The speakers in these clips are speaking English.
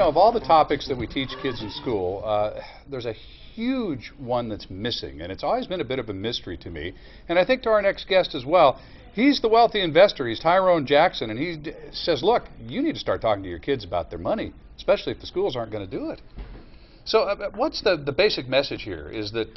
know, of all the topics that we teach kids in school, there's a huge one that's missing, and it's always been a bit of a mystery to me. And I think to our next guest as well. He's the wealthy investor. He's Tyrone Jackson, and he says, look, you need to start talking to your kids about their money, especially if the schools aren't going to do it. So what's the basic message here? Is that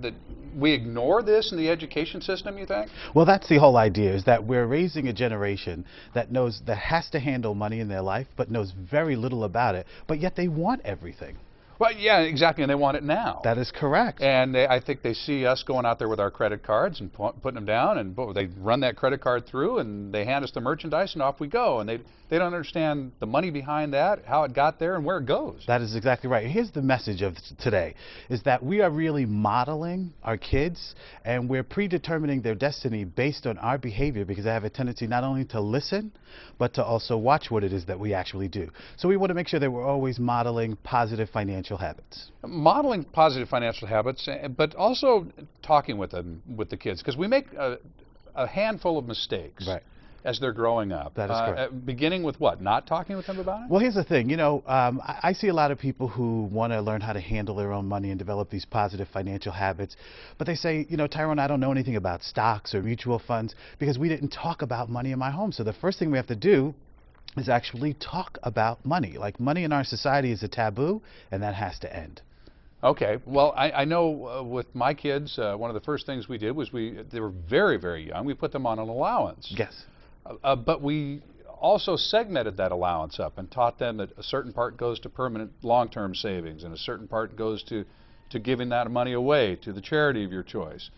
that we ignore this in the education system, you think? Well, that's the whole idea, is that we're raising a generation that has to handle money in their life, but knows very little about it, but yet they want everything. Well, yeah, exactly, and they want it now. That is correct. And I think they see us going out there with our credit cards and putting them down, and they run that credit card through, and they hand us the merchandise, and off we go. And they don't understand the money behind that, how it got there, and where it goes. That is exactly right. Here's the message of today, is that we are really modeling our kids, and we're predetermining their destiny based on our behavior, because they have a tendency not only to listen, but to also watch what it is that we actually do. So we want to make sure that we're always modeling positive financial habits. Modeling positive financial habits, but also talking with the kids, because we make a handful of mistakes. Right. As they're growing up. That is correct. Beginning with what? Not talking with them about it? Well, here's the thing. You know, I see a lot of people who want to learn how to handle their own money and develop these positive financial habits. But they say, you know, Tyrone, I don't know anything about stocks or mutual funds because we didn't talk about money in my home. So the first thing we have to do is actually talk about money. Like, money in our society is a taboo, and that has to end. Okay. Well, I know with my kids, one of the first things we did was they were very, very young. We put them on an allowance. Yes. But we also segmented that allowance up and taught them that a certain part goes to permanent long-term savings and a certain part goes to giving that money away to the charity of your choice.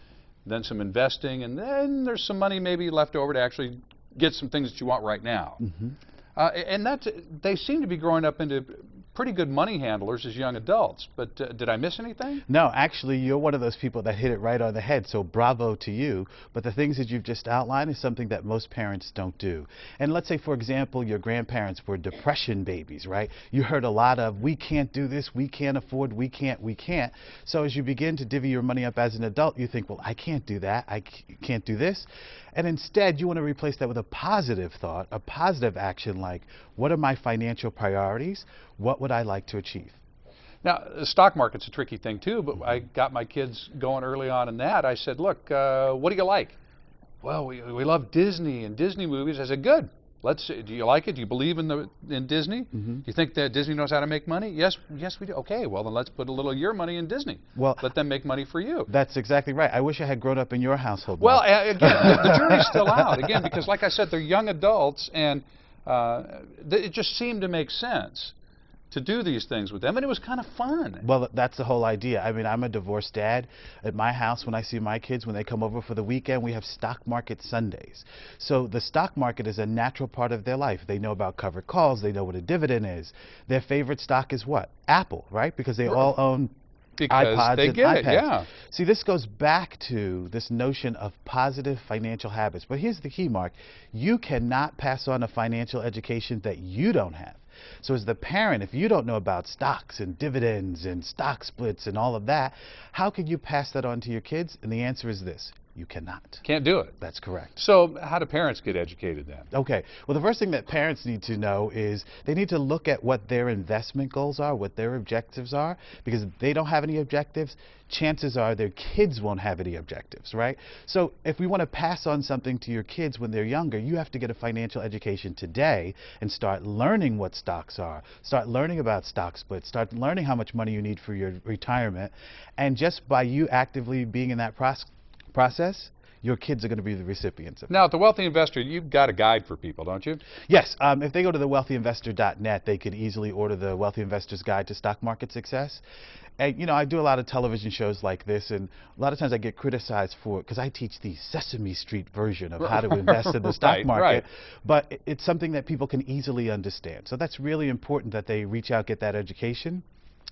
Then some investing, and then there's some money maybe left over to actually get some things that you want right now. Mm-hmm. And they seem to be growing up into pretty good money handlers as young adults, but did I miss anything? No, actually, you're one of those people that hit it right on the head, so bravo to you. But the things that you've just outlined is something that most parents don't do. And let's say, for example, your grandparents were depression babies, right? You heard a lot of, we can't do this, we can't afford, we can't. So as you begin to divvy your money up as an adult, you think, well, I can't do that, I can't do this. And instead, you want to replace that with a positive thought, a positive action like, what are my financial priorities? What would I like to achieve? Now, the stock market's a tricky thing too, but I got my kids going early on in that. I said, look, what do you like? Well, we love Disney and Disney movies. I said, good. Do you like it? Do you believe in Disney? Mm-hmm. Do you think that Disney knows how to make money? Yes, we do. Okay, well then let's put a little of your money in Disney. Well, let them make money for you. That's exactly right. I wish I had grown up in your household. Well, again, the jury's still out. Again, because like I said, they're young adults, and it just seemed to make sense to do these things with them, and it was kind of fun. Well, that's the whole idea. I mean, I'm a divorced dad. At my house, when I see my kids, when they come over for the weekend, we have stock market Sundays. So the stock market is a natural part of their life. They know about covered calls. They know what a dividend is. Their favorite stock is what? Apple, right? Because they all own iPods they and get iPads. It, yeah. See, this goes back to this notion of positive financial habits. But here's the key, Mark. You cannot pass on a financial education that you don't have. So as the parent, if you don't know about stocks and dividends and stock splits and all of that, how can you pass that on to your kids? And the answer is this: you cannot. Can't do it. That's correct. So how do parents get educated then? Okay. Well, the first thing that parents need to know is they need to look at what their investment goals are, what their objectives are, because if they don't have any objectives, chances are their kids won't have any objectives, right? So if we want to pass on something to your kids when they're younger, you have to get a financial education today and start learning what stocks are, start learning about stock splits, start learning how much money you need for your retirement. And just by you actively being in that process, your kids are going to be the recipients of it. Now, at the Wealthy Investor, you've got a guide for people, don't you? Yes. If they go to the wealthyinvestor.net, they could easily order the Wealthy Investor's Guide to Stock Market Success. And, you know, I do a lot of television shows like this, and a lot of times I get criticized for it because I teach the Sesame Street version of how to invest in the stock market. Right. But it's something that people can easily understand. So that's really important that they reach out, get that education,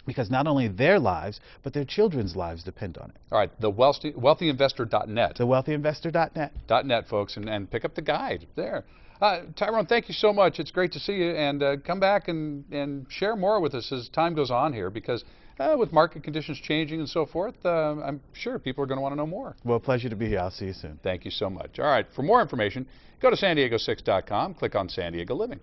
because not only their lives, but their children's lives depend on it. All right, the wealthyinvestor.net. The wealthyinvestor.net. .net, folks, and pick up the guide there. Tyrone, thank you so much. It's great to see you, and come back and share more with us as time goes on here, because with market conditions changing and so forth, I'm sure people are going to want to know more. Well, pleasure to be here. I'll see you soon. Thank you so much. All right, for more information, go to san diego6.com, click on San Diego Living.